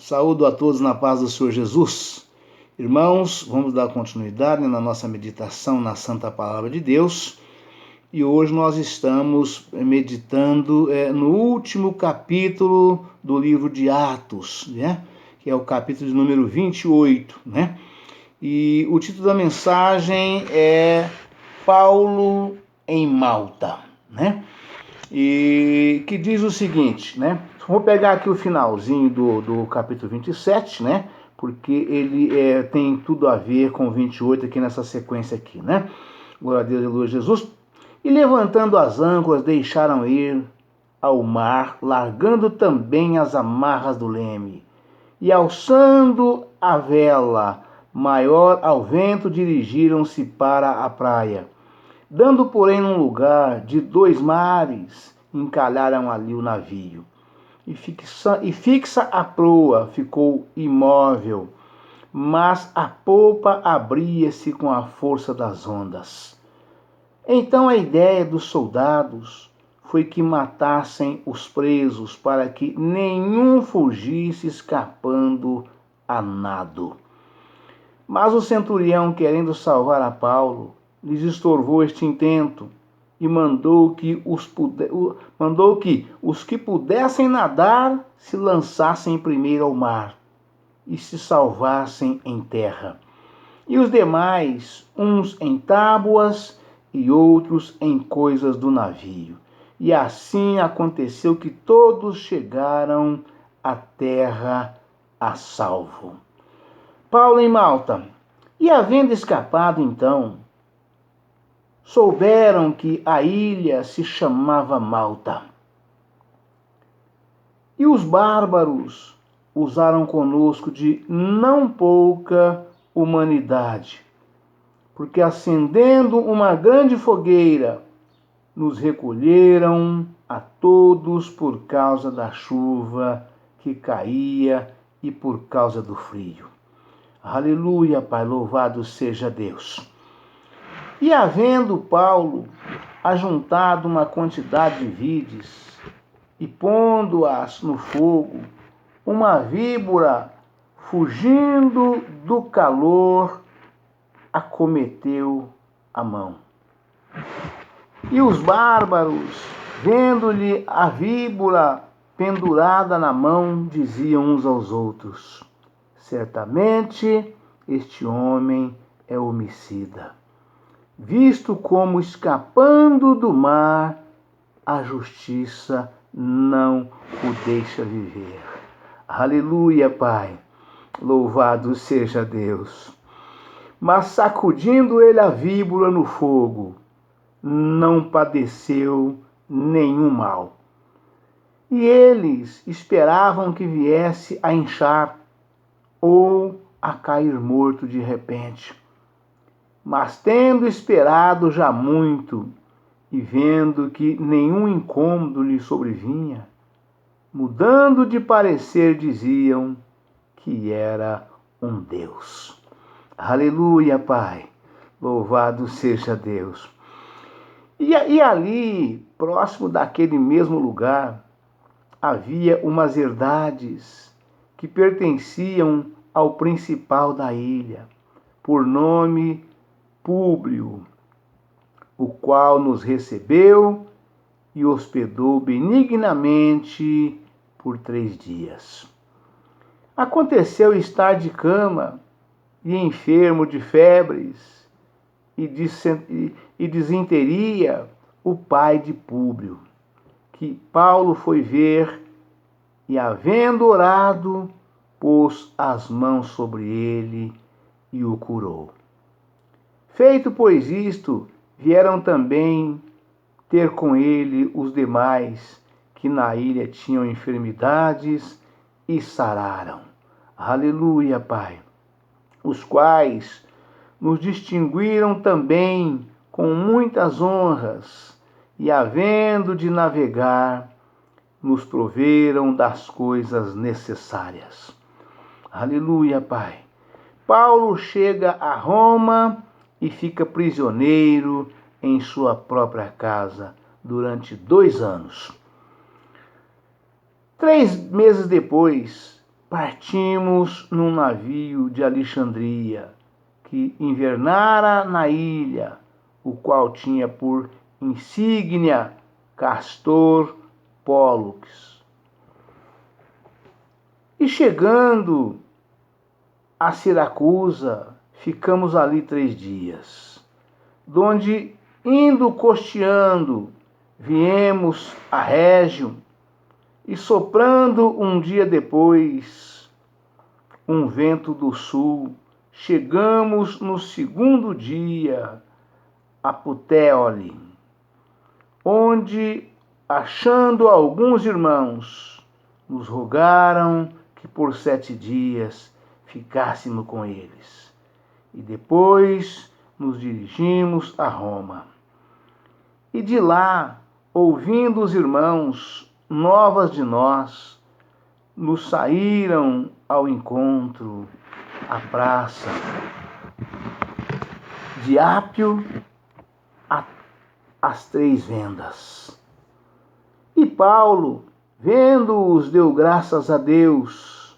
Saúdo a todos na paz do Senhor Jesus. Irmãos, vamos dar continuidade na nossa meditação na Santa Palavra de Deus. E hoje nós estamos meditando no último capítulo do livro de Atos, né? Que é o capítulo de número 28, né? E o título da mensagem é Paulo em Malta, né? E que diz o seguinte, né? Vou pegar aqui o finalzinho do capítulo 27, né? Porque ele tem tudo a ver com o 28 aqui nessa sequência aqui, né? Glória a Deus, aleluia, Jesus. E levantando as âncoras, deixaram ir ao mar, largando também as amarras do leme. E alçando a vela maior ao vento, dirigiram-se para a praia. Dando, porém, num lugar de 2 mares, encalharam ali o navio. E fixa a proa ficou imóvel, mas a polpa abria-se com a força das ondas. Então a ideia dos soldados foi que matassem os presos para que nenhum fugisse escapando a nado. Mas o centurião, querendo salvar a Paulo, lhes estorvou este intento e mandou que os que pudessem nadar se lançassem primeiro ao mar e se salvassem em terra. E os demais, uns em tábuas e outros em coisas do navio. E assim aconteceu que todos chegaram à terra a salvo. Paulo em Malta. E havendo escapado então, souberam que a ilha se chamava Malta. E os bárbaros usaram conosco de não pouca humanidade, porque acendendo uma grande fogueira, nos recolheram a todos por causa da chuva que caía e por causa do frio. Aleluia, Pai, louvado seja Deus. E havendo Paulo ajuntado uma quantidade de vides e pondo-as no fogo, uma víbora, fugindo do calor, acometeu a mão. E os bárbaros, vendo-lhe a víbora pendurada na mão, diziam uns aos outros: certamente este homem é homicida, visto como escapando do mar, a justiça não o deixa viver. Aleluia, Pai, louvado seja Deus. Mas sacudindo ele a víbora no fogo, não padeceu nenhum mal. E eles esperavam que viesse a inchar ou a cair morto de repente. Mas tendo esperado já muito e vendo que nenhum incômodo lhe sobrevinha, mudando de parecer, diziam que era um Deus. Aleluia, Pai, louvado seja Deus. E ali, próximo daquele mesmo lugar, havia umas herdades que pertenciam ao principal da ilha, por nome Públio, o qual nos recebeu e hospedou benignamente por 3 dias. Aconteceu estar de cama e enfermo de febres e disenteria o pai de Públio, que Paulo foi ver e, havendo orado, pôs as mãos sobre ele e o curou. Feito, pois, isto, vieram também ter com ele os demais que na ilha tinham enfermidades e sararam. Aleluia, Pai. Os quais nos distinguiram também com muitas honras e, havendo de navegar, nos proveram das coisas necessárias. Aleluia, Pai. Paulo chega a Roma e fica prisioneiro em sua própria casa durante 2 anos. 3 meses depois, partimos num navio de Alexandria, que invernara na ilha, o qual tinha por insígnia Castor Pólux. E chegando a Siracusa, ficamos ali 3 dias, donde, indo costeando, viemos a Régio, e soprando um dia depois um vento do sul, chegamos no 2º dia a Putéoli, onde, achando alguns irmãos, nos rogaram que por 7 dias ficássemos com eles. E depois nos dirigimos a Roma. E de lá, ouvindo os irmãos novas de nós, nos saíram ao encontro à praça de Ápio às 3 vendas. E Paulo, vendo-os, deu graças a Deus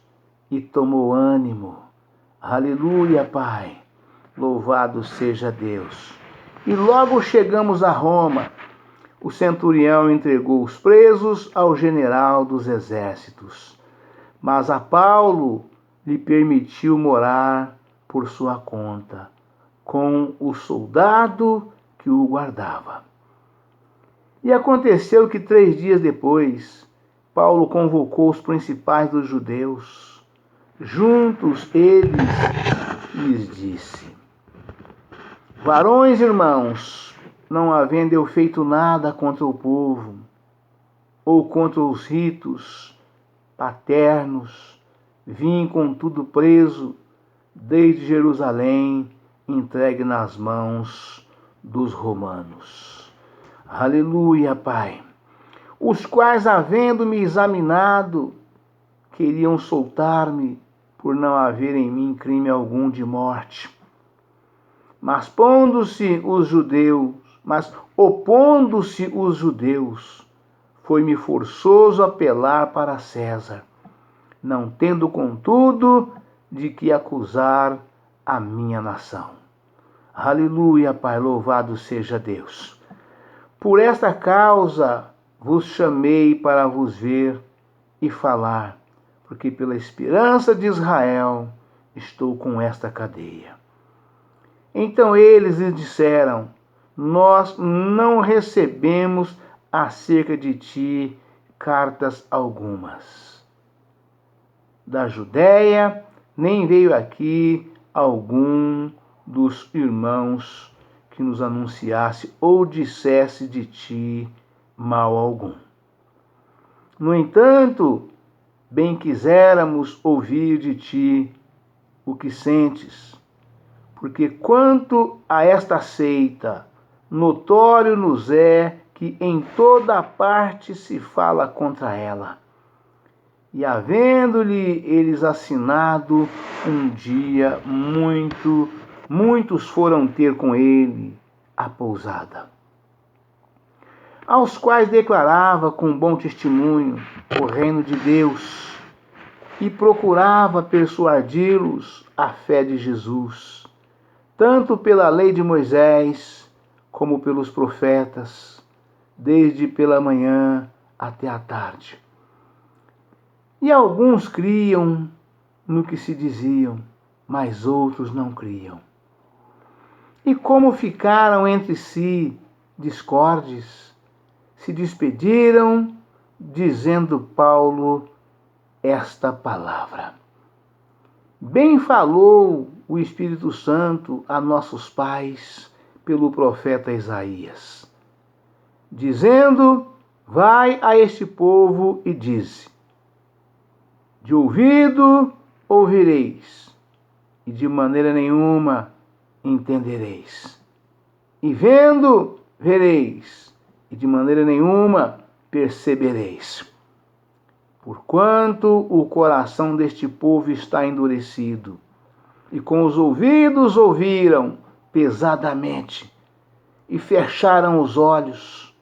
e tomou ânimo. Aleluia, Pai, louvado seja Deus. E logo chegamos a Roma. O centurião entregou os presos ao general dos exércitos, mas a Paulo lhe permitiu morar por sua conta, com o soldado que o guardava. E aconteceu que 3 dias depois, Paulo convocou os principais dos judeus. Juntos eles lhes disse: varões irmãos, não havendo eu feito nada contra o povo, ou contra os ritos paternos, vim contudo preso desde Jerusalém, entregue nas mãos dos romanos. Aleluia, Pai. Os quais, havendo-me examinado, queriam soltar-me por não haver em mim crime algum de morte. Mas opondo-se os judeus, foi-me forçoso apelar para César, não tendo, contudo, de que acusar a minha nação. Aleluia, Pai, louvado seja Deus. Por esta causa vos chamei para vos ver e falar, porque pela esperança de Israel estou com esta cadeia. Então eles lhe disseram: nós não recebemos acerca de ti cartas algumas da Judéia, nem veio aqui algum dos irmãos que nos anunciasse ou dissesse de ti mal algum. No entanto, bem quiséramos ouvir de ti o que sentes, porque quanto a esta seita, notório nos é que em toda parte se fala contra ela. E havendo-lhe eles assinado um dia, muitos foram ter com ele a pousada, aos quais declarava com bom testemunho o reino de Deus, e procurava persuadi-los à fé de Jesus, tanto pela lei de Moisés, como pelos profetas, desde pela manhã até a tarde. E alguns criam no que se diziam, mas outros não criam. E como ficaram entre si discordes, se despediram, dizendo Paulo esta palavra: bem falou o Espírito Santo a nossos pais pelo profeta Isaías, dizendo: vai a este povo e dize: de ouvido ouvireis, e de maneira nenhuma entendereis. E vendo, vereis, e de maneira nenhuma percebereis. Porquanto o coração deste povo está endurecido, e com os ouvidos ouviram pesadamente, e fecharam os olhos,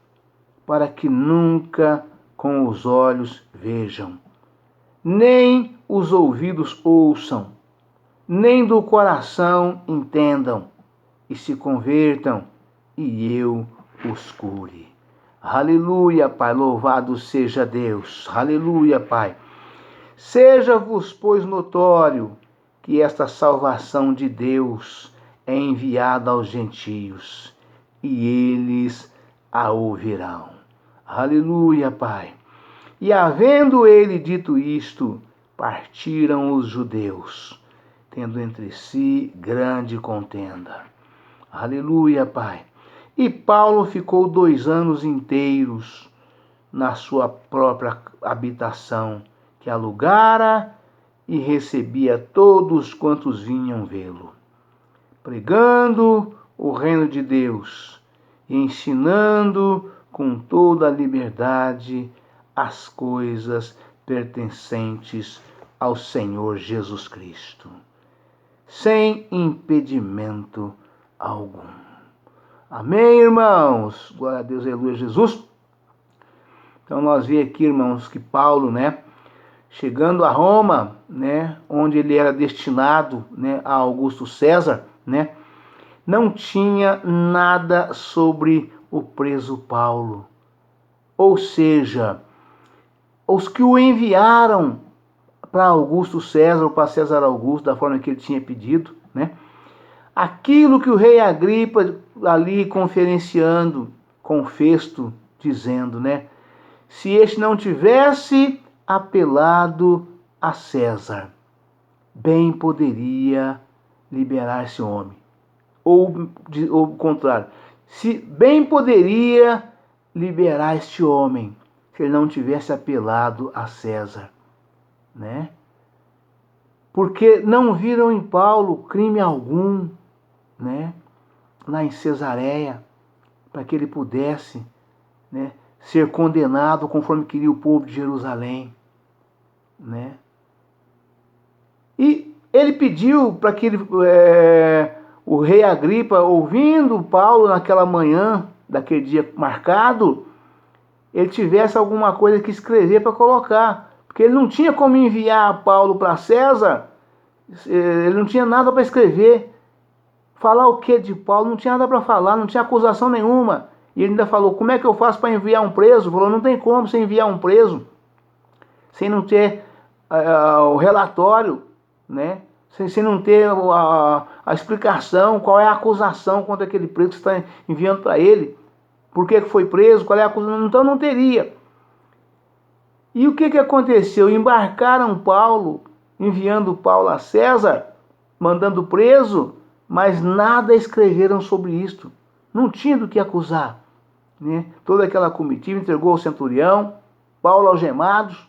para que nunca com os olhos vejam, nem os ouvidos ouçam, nem do coração entendam, e se convertam, e eu os cure. Aleluia, Pai, louvado seja Deus. Aleluia, Pai. Seja-vos, pois, notório que esta salvação de Deus é enviada aos gentios, e eles a ouvirão. Aleluia, Pai. E havendo ele dito isto, partiram os judeus, tendo entre si grande contenda. Aleluia, Pai. E Paulo ficou 2 anos inteiros na sua própria habitação, que alugara, e recebia todos quantos vinham vê-lo, pregando o reino de Deus e ensinando com toda a liberdade as coisas pertencentes ao Senhor Jesus Cristo, sem impedimento algum. Amém, irmãos? Glória a Deus, aleluia, Jesus. Então nós vemos aqui, irmãos, que Paulo, chegando a Roma, onde ele era destinado, a Augusto César, não tinha nada sobre o preso Paulo. Ou seja, os que o enviaram para Augusto César, ou para César Augusto, da forma que ele tinha pedido, aquilo que o rei Agripa ali conferenciando com Festo, dizendo, se este não tivesse apelado a César, bem poderia liberar esse homem. Ou o contrário, se bem poderia liberar este homem, se ele não tivesse apelado a César, Porque não viram em Paulo crime algum, lá em Cesareia, para que ele pudesse, ser condenado conforme queria o povo de Jerusalém, E ele pediu para que o rei Agripa, ouvindo Paulo naquela manhã, daquele dia marcado, ele tivesse alguma coisa que escrever para colocar, porque ele não tinha como enviar Paulo para César, ele não tinha nada para escrever. Falar o que de Paulo? Não tinha nada para falar, não tinha acusação nenhuma. E ele ainda falou, como é que eu faço para enviar um preso? Falou, não tem como você enviar um preso sem não ter o relatório, sem não ter a explicação, qual é a acusação contra aquele preso que você está enviando para ele, por que foi preso, qual é a acusação, então não teria. E o que aconteceu? Embarcaram Paulo, enviando Paulo a César, mandando preso, mas nada escreveram sobre isto. Não tinha do que acusar. Toda aquela comitiva entregou ao centurião, Paulo algemados,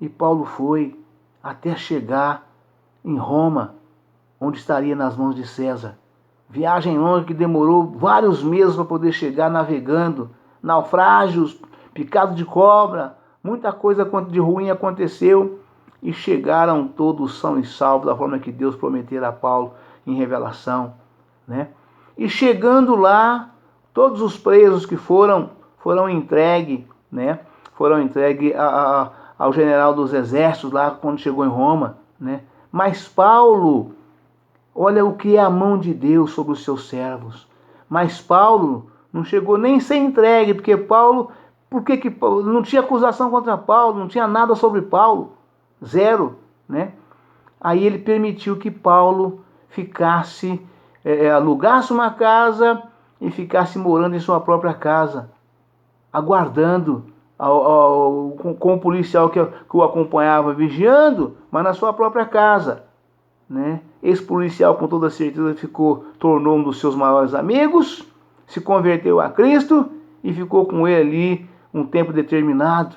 e Paulo foi até chegar em Roma, onde estaria nas mãos de César. Viagem longa que demorou vários meses para poder chegar navegando, naufrágios, picado de cobra, muita coisa de ruim aconteceu, e chegaram todos são e salvos, da forma que Deus prometera a Paulo em revelação. E chegando lá, todos os presos que foram entregues, foram entregues ao general dos exércitos lá quando chegou em Roma, Mas Paulo, olha o que é a mão de Deus sobre os seus servos. Mas Paulo não chegou nem a ser entregue, porque Paulo, não tinha acusação contra Paulo, não tinha nada sobre Paulo, zero, Aí ele permitiu que Paulo ficasse, alugasse uma casa e ficasse morando em sua própria casa, aguardando com o policial que o acompanhava, vigiando, mas na sua própria casa. Esse policial, com toda certeza, tornou um dos seus maiores amigos, se converteu a Cristo e ficou com ele ali um tempo determinado.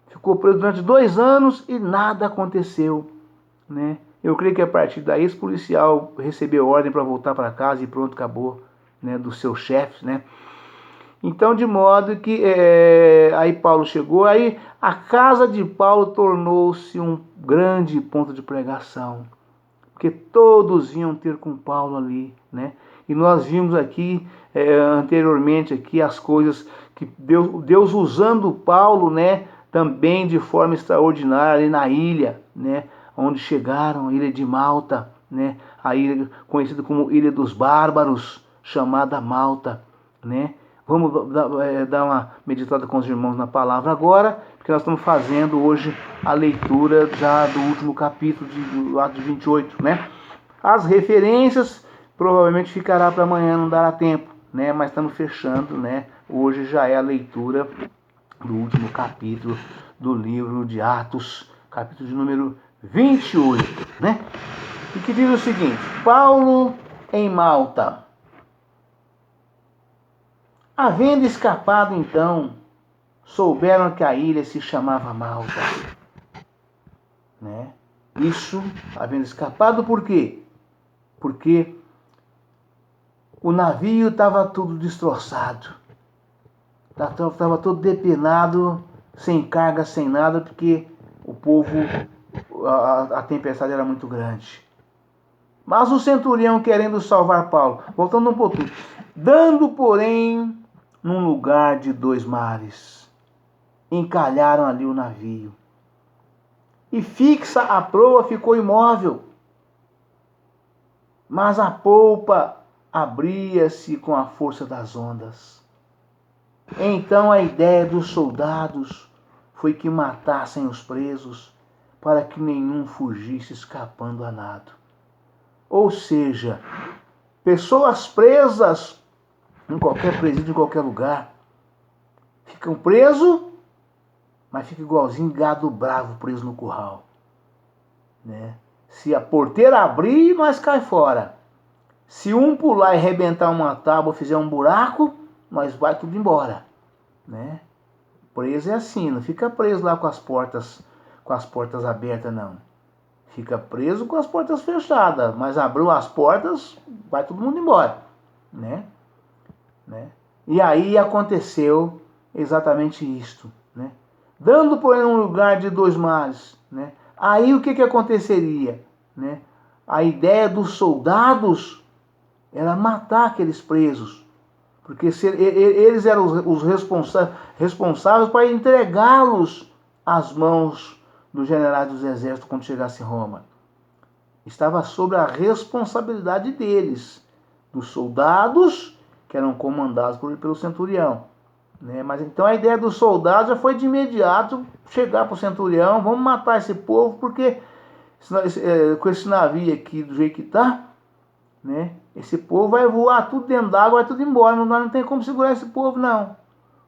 Ficou preso durante 2 anos e nada aconteceu. Eu creio que a partir daí esse policial recebeu ordem para voltar para casa e pronto, acabou, dos seus chefes, Então, de modo que aí Paulo chegou, aí a casa de Paulo tornou-se um grande ponto de pregação, porque todos iam ter com Paulo ali, E nós vimos aqui, anteriormente, aqui as coisas que Deus usando Paulo, também de forma extraordinária ali na ilha, né, onde chegaram, a ilha de Malta, né, a ilha conhecida como Ilha dos Bárbaros, chamada Malta, né. Vamos dar uma meditada com os irmãos na palavra agora, porque nós estamos fazendo hoje a leitura já do último capítulo do Atos 28, né. As referências provavelmente ficará para amanhã, não dará tempo, né, mas estamos fechando, né. Hoje já é a leitura do último capítulo do livro de Atos, capítulo de número 28, né? E que diz o seguinte: Paulo em Malta. Havendo escapado então, souberam que a ilha se chamava Malta, né? Isso, havendo escapado, por quê? Porque o navio estava tudo destroçado, estava todo depenado, sem carga, sem nada, porque o povo, a tempestade era muito grande. Mas o centurião, querendo salvar Paulo, voltando um pouquinho, dando, porém, num lugar de 2 mares, encalharam ali o navio. E fixa a proa ficou imóvel, mas a polpa abria-se com a força das ondas. Então a ideia dos soldados foi que matassem os presos, para que nenhum fugisse escapando a nado. Ou seja, pessoas presas em qualquer presídio, em qualquer lugar, ficam presos, mas fica igualzinho gado bravo preso no curral, né? Se a porteira abrir, nós cai fora. Se um pular e arrebentar uma tábua, fizer um buraco, nós vai tudo embora, né? Preso é assim, não fica preso lá com as portas abertas, não. Fica preso com as portas fechadas, mas abriu as portas, vai todo mundo embora, né? E aí aconteceu exatamente isto, né? Dando, porém, um lugar de 2 mares, né? Aí o que aconteceria, né? A ideia dos soldados era matar aqueles presos, porque eles eram os responsáveis para entregá-los às mãos dos generais dos exércitos quando chegasse em Roma. Estava sob a responsabilidade deles, dos soldados que eram comandados pelo centurião, né? Mas então a ideia dos soldados já foi de imediato chegar para o centurião: vamos matar esse povo, porque com esse navio aqui do jeito que está, né, esse povo vai voar tudo dentro d'água, vai tudo embora, não tem como segurar esse povo, não.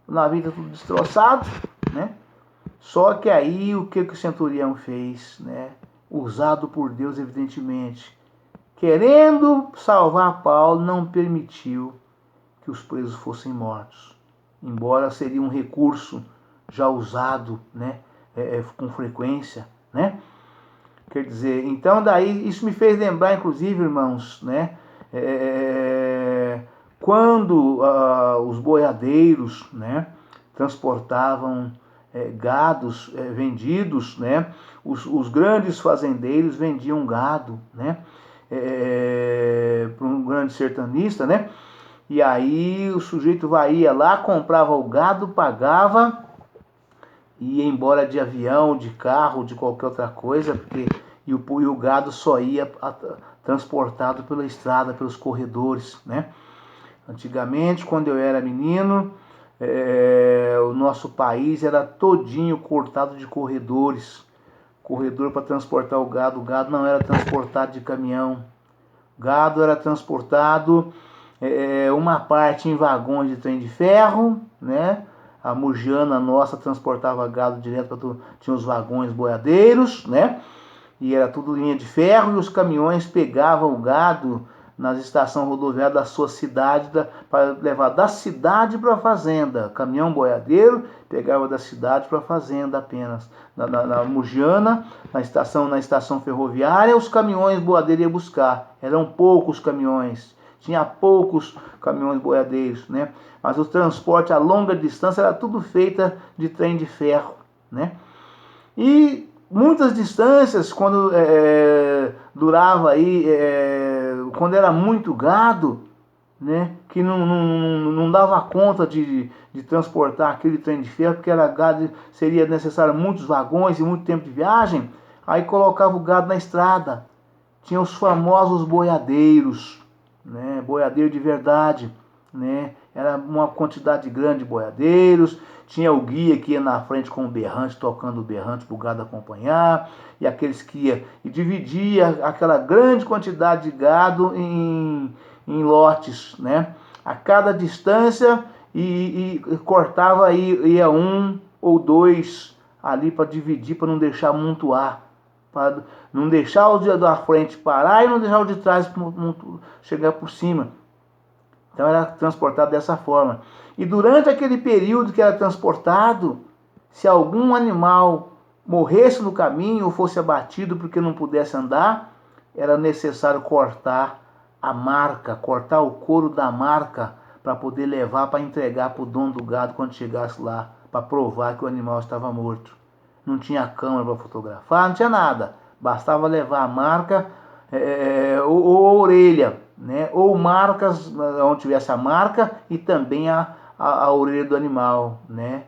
O navio está tudo destroçado, né? Só que aí o que o centurião fez, né? Usado por Deus, evidentemente, querendo salvar Paulo, não permitiu que os presos fossem mortos, embora seria um recurso já usado, né, com frequência, né? Quer dizer, então daí isso me fez lembrar, inclusive, irmãos, né, quando os boiadeiros, né, transportavam gados vendidos, né, os grandes fazendeiros vendiam gado, né, para um grande sertanista, né, e aí o sujeito ia lá, comprava o gado, pagava, ia embora de avião, de carro, de qualquer outra coisa, porque e o gado só ia transportado pela estrada, pelos corredores, né? Antigamente, quando eu era menino, o nosso país era todinho cortado de corredores. Corredor para transportar o gado não era transportado de caminhão. O gado era transportado uma parte em vagões de trem de ferro, né? A Mugiana nossa transportava gado direto para tinha os vagões boiadeiros, né? E era tudo linha de ferro, e os caminhões pegavam o gado nas estações rodoviárias da sua cidade, para levar da cidade para a fazenda. Caminhão boiadeiro pegava da cidade para a fazenda apenas. Na Mugiana, na estação ferroviária, os caminhões boiadeiros iam buscar. Eram poucos caminhões, tinha poucos caminhões boiadeiros, né? Mas o transporte a longa distância era tudo feito de trem de ferro, né? E muitas distâncias, quando durava aí, quando era muito gado, né, que não dava conta de transportar aquele trem de ferro, porque era gado, seria necessário muitos vagões e muito tempo de viagem. Aí colocava o gado na estrada. Tinha os famosos boiadeiros, né, boiadeiro de verdade, né, era uma quantidade grande de boiadeiros. Tinha o guia que ia na frente com o berrante, tocando o berrante para o gado acompanhar, e aqueles que ia e dividia aquela grande quantidade de gado em lotes, né? A cada distância e cortava aí, ia um ou dois ali para dividir, para não deixar amontoar, para não deixar o da frente parar e não deixar o de trás chegar por cima. Então era transportado dessa forma. E durante aquele período que era transportado, se algum animal morresse no caminho ou fosse abatido porque não pudesse andar, era necessário cortar a marca, cortar o couro da marca para poder levar para entregar para o dono do gado quando chegasse lá, para provar que o animal estava morto. Não tinha câmera para fotografar, não tinha nada. Bastava levar a marca ou a orelha, né? Ou marcas onde tivesse a marca e também a orelha do animal, né?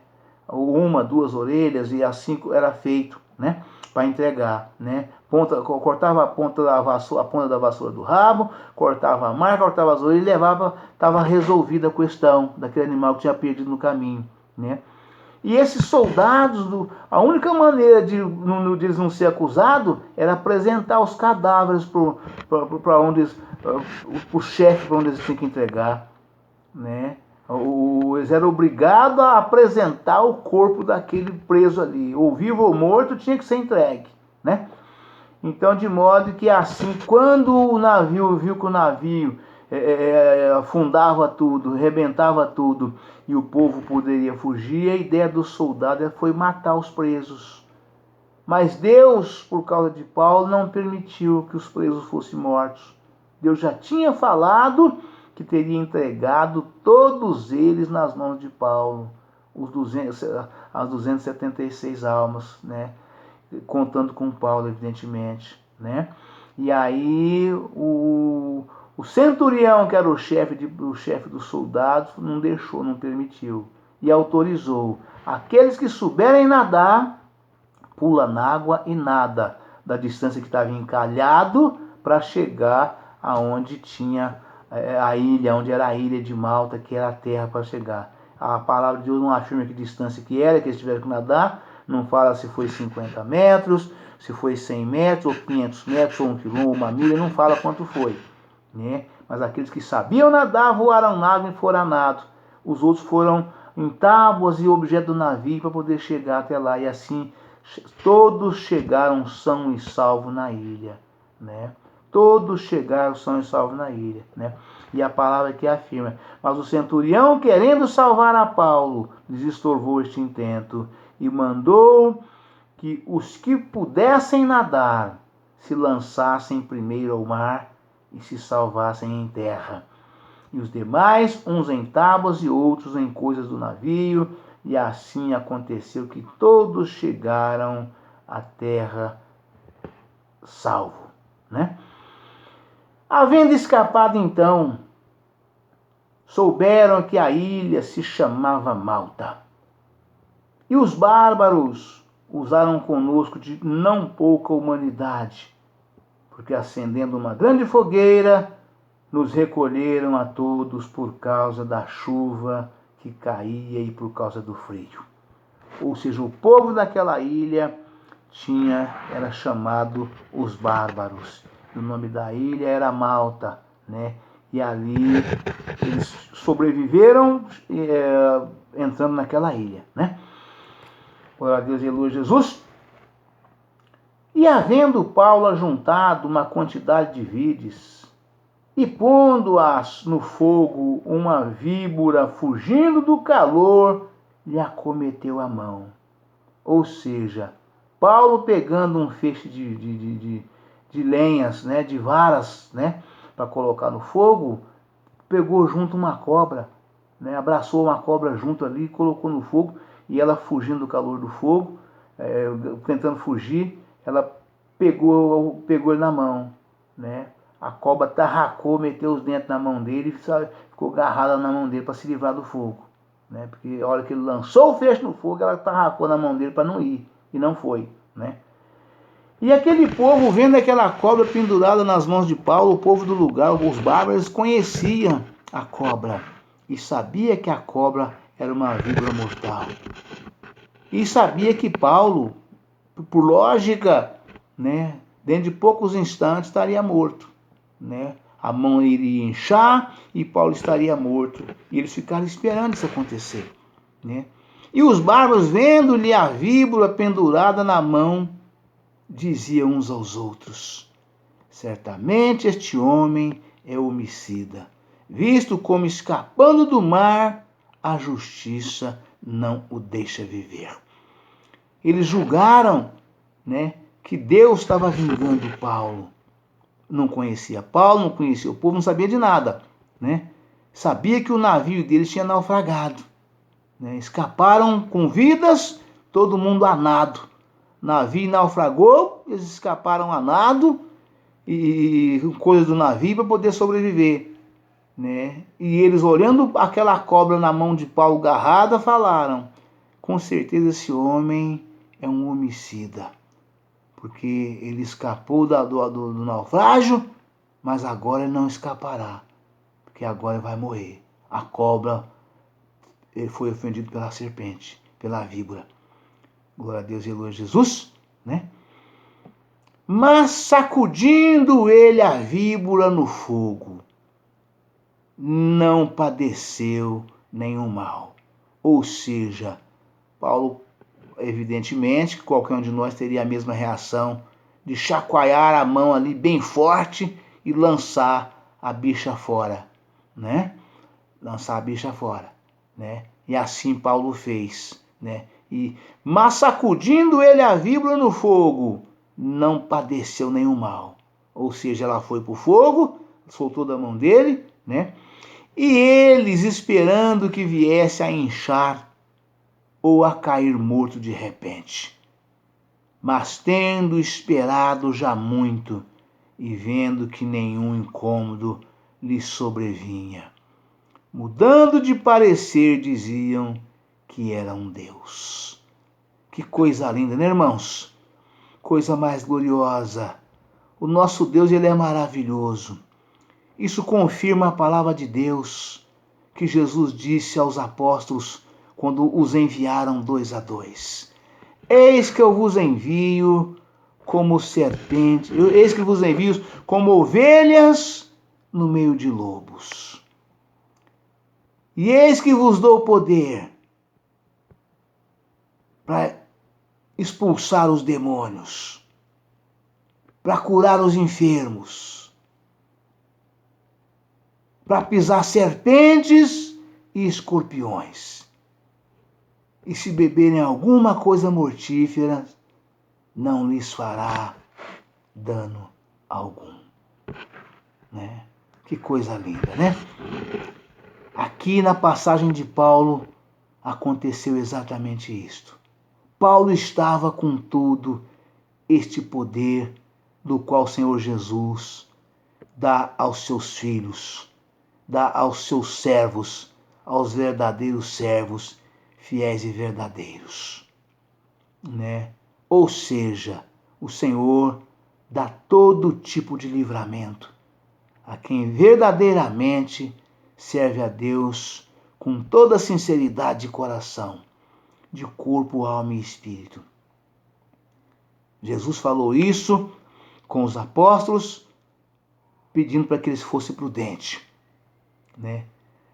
Uma, duas orelhas e assim era feito, né? Para entregar, né? Cortava a ponta da vassoura do rabo, cortava a marca, cortava as orelhas e levava, estava resolvida a questão daquele animal que tinha perdido no caminho, né? E esses soldados, a única maneira de eles não ser acusados era apresentar os cadáveres para onde o chefe para onde eles tinham que entregar, né? Eles eram obrigados a apresentar o corpo daquele preso ali, ou vivo ou morto, tinha que ser entregue, né? Então, de modo que assim, quando o navio viu que o navio afundava tudo, rebentava tudo e o povo poderia fugir, a ideia dos soldados foi matar os presos. Mas Deus, por causa de Paulo, não permitiu que os presos fossem mortos. Deus já tinha falado que teria entregado todos eles nas mãos de Paulo, as 276 almas, né? Contando com Paulo, evidentemente, né? E aí o centurião, que era o chefe dos soldados, não deixou, não permitiu e autorizou aqueles que souberem nadar, pula na água e nada da distância que estava encalhado para chegar aonde tinha a ilha, onde era a ilha de Malta, que era a terra para chegar. A palavra de Deus não afirma que distância que era, que eles tiveram que nadar, não fala se foi 50 metros, se foi 100 metros, ou 500 metros, ou 1 quilômetro, ou uma milha, não fala quanto foi, né? Mas aqueles que sabiam nadar voaram nado e foram a nado. Os outros foram em tábuas e objetos do navio para poder chegar até lá. E assim todos chegaram são e salvos na ilha, né? Todos chegaram são e salvos na ilha, né? E a palavra que afirma: mas o centurião, querendo salvar a Paulo, lhes estorvou este intento e mandou que os que pudessem nadar se lançassem primeiro ao mar e se salvassem em terra. E os demais, uns em tábuas e outros em coisas do navio, e assim aconteceu que todos chegaram à terra salvo, né? Havendo escapado então, souberam que a ilha se chamava Malta. E os bárbaros usaram conosco de não pouca humanidade, porque acendendo uma grande fogueira, nos recolheram a todos por causa da chuva que caía e por causa do frio. Ou seja, o povo daquela ilha era chamado os bárbaros. E o nome da ilha era Malta, né? E ali eles sobreviveram entrando naquela ilha, né? Glória a Deus e aleluia Jesus. E havendo Paulo ajuntado uma quantidade de vides, e pondo-as no fogo, uma víbora, fugindo do calor, lhe acometeu a mão. Ou seja, Paulo pegando um feixe de lenhas, né, de varas, né, para colocar no fogo, pegou junto uma cobra, né, abraçou uma cobra junto ali, colocou no fogo, e ela fugindo do calor do fogo, tentando fugir, ela pegou ele na mão, né? a cobra tarracou, meteu os dentes na mão dele e ficou agarrada na mão dele para se livrar do fogo. Né? Porque a hora que ele lançou o feixe no fogo, ela tarracou na mão dele para não ir. E não foi. Né? E aquele povo, vendo aquela cobra pendurada nas mãos de Paulo, o povo do lugar, os bárbaros, conheciam a cobra e sabia que a cobra era uma víbora mortal. E sabia que Paulo, por lógica, né, dentro de poucos instantes estaria morto. Né? A mão iria inchar e Paulo estaria morto. E eles ficaram esperando isso acontecer. Né? E os bárbaros, vendo-lhe a víbora pendurada na mão, diziam uns aos outros: certamente este homem é homicida, visto como escapando do mar, a justiça não o deixa viver. Eles julgaram, né, que Deus estava vingando Paulo. Não conhecia Paulo, não conhecia o povo, não sabia de nada. Né? Sabia que o navio deles tinha naufragado. Né? Escaparam com vidas, todo mundo a nado. O navio naufragou, eles escaparam a nado e coisas do navio para poder sobreviver. Né? E eles, olhando aquela cobra na mão de Paulo agarrada, falaram: com certeza esse homem é um homicida, porque ele escapou do naufrágio, mas agora ele não escapará, porque agora ele vai morrer. A cobra, ele foi ofendido pela serpente, pela víbora. Glória a Deus e glória a Jesus, né? Mas sacudindo ele a víbora no fogo, não padeceu nenhum mal. Ou seja, Paulo, evidentemente, que qualquer um de nós teria a mesma reação de chacoalhar a mão ali bem forte e lançar a bicha fora, né? Lançar a bicha fora, né? E assim Paulo fez, né? Mas sacudindo ele a víbora no fogo, não padeceu nenhum mal. Ou seja, ela foi para o fogo, soltou da mão dele, né? E eles, esperando que viesse a inchar ou a cair morto de repente. Mas tendo esperado já muito e vendo que nenhum incômodo lhe sobrevinha, mudando de parecer, diziam que era um Deus. Que coisa linda, né, irmãos? Coisa mais gloriosa. O nosso Deus, ele é maravilhoso. Isso confirma a palavra de Deus que Jesus disse aos apóstolos quando os enviaram 2 a 2. Eis que eu vos envio como serpentes, eis que vos envio como ovelhas no meio de lobos. E eis que vos dou poder para expulsar os demônios, para curar os enfermos, para pisar serpentes e escorpiões. E se beberem alguma coisa mortífera, não lhes fará dano algum. Né? Que coisa linda, né? Aqui na passagem de Paulo aconteceu exatamente isto. Paulo estava com todo este poder do qual o Senhor Jesus dá aos seus filhos, dá aos seus servos, aos verdadeiros servos, fiéis e verdadeiros. Né? Ou seja, o Senhor dá todo tipo de livramento a quem verdadeiramente serve a Deus com toda sinceridade de coração, de corpo, alma e espírito. Jesus falou isso com os apóstolos, pedindo para que eles fossem prudentes. Né?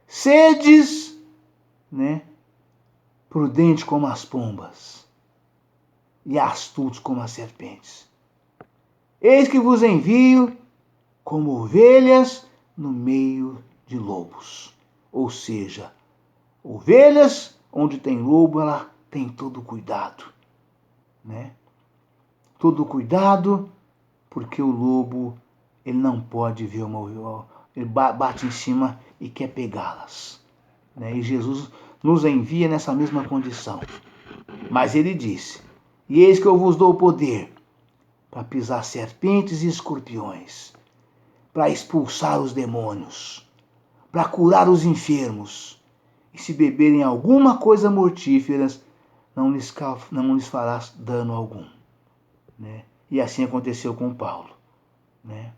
Sedes, né, prudentes como as pombas e astutos como as serpentes. Eis que vos envio como ovelhas no meio de lobos. Ou seja, ovelhas onde tem lobo, ela tem todo cuidado. Né? Todo cuidado, porque o lobo, ele não pode ver uma ovelha, ele bate em cima e quer pegá-las. Né? E Jesus nos envia nessa mesma condição. Mas ele disse: e eis que eu vos dou o poder para pisar serpentes e escorpiões, para expulsar os demônios, para curar os enfermos. E se beberem alguma coisa mortífera, não lhes fará dano algum. Né? E assim aconteceu com Paulo. Né?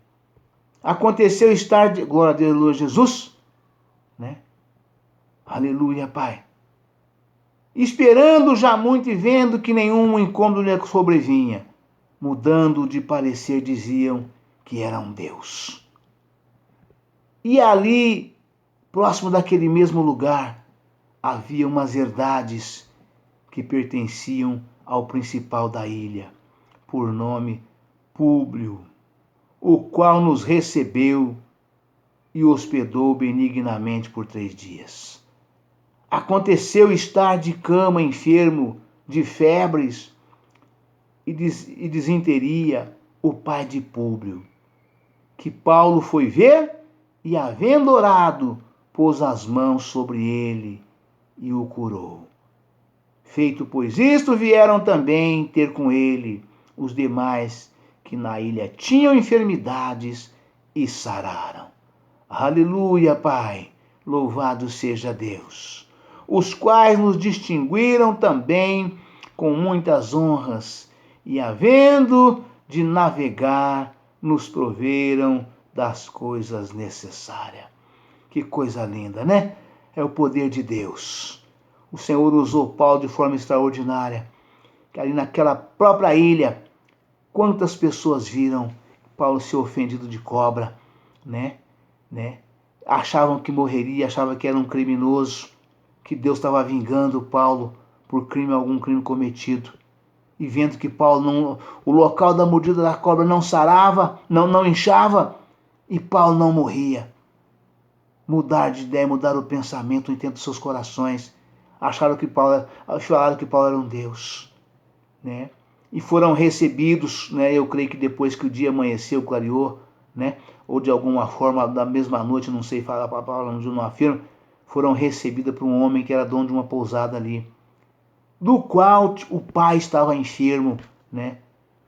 Aconteceu estar, glória a Deus, aleluia, Jesus, né? Aleluia, Pai. Esperando já muito e vendo que nenhum incômodo lhe sobrevinha, mudando de parecer, diziam que era um Deus. E ali, próximo daquele mesmo lugar, havia umas herdades que pertenciam ao principal da ilha, por nome Públio, o qual nos recebeu e hospedou benignamente por 3 dias. Aconteceu estar de cama enfermo de febres e disenteria o pai de Públio, que Paulo foi ver e, havendo orado, pôs as mãos sobre ele e o curou. Feito, pois, isto, vieram também ter com ele os demais que na ilha tinham enfermidades e sararam. Aleluia, Pai, louvado seja Deus, os quais nos distinguiram também com muitas honras e, havendo de navegar, nos proveram das coisas necessárias. Que coisa linda, né? É o poder de Deus. O Senhor usou Paulo de forma extraordinária. Que ali naquela própria ilha, quantas pessoas viram Paulo ser ofendido de cobra, né? Achavam que morreria, achavam que era um criminoso, que Deus estava vingando Paulo por algum crime cometido. E vendo que Paulo o local da mordida da cobra não sarava, não inchava, e Paulo não morria. Mudar de ideia, mudar o pensamento, o intento dos seus corações. Falaram que Paulo era um Deus, né? E foram recebidos, né? Eu creio que depois que o dia amanheceu, clareou, né? Ou de alguma forma, da mesma noite, não sei, a palavra não afirma, foram recebidas por um homem que era dono de uma pousada ali, do qual o pai estava enfermo, né?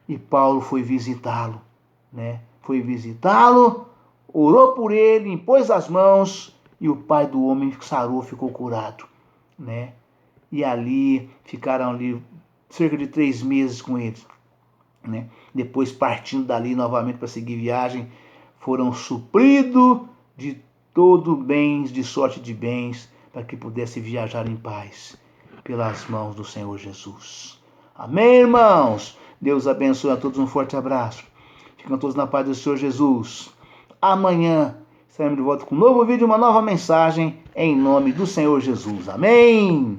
E Paulo foi visitá-lo, né? Foi visitá-lo, orou por ele, impôs as mãos e o pai do homem sarou, ficou curado, né? E ali ficaram ali cerca de 3 meses com ele, né? Depois, partindo dali novamente para seguir viagem, foram supridos de todo bens, de sorte de bens, para que pudesse viajar em paz pelas mãos do Senhor Jesus. Amém, irmãos? Deus abençoe a todos, um forte abraço. Ficam todos na paz do Senhor Jesus. Amanhã estaremos de volta com um novo vídeo, uma nova mensagem, em nome do Senhor Jesus. Amém?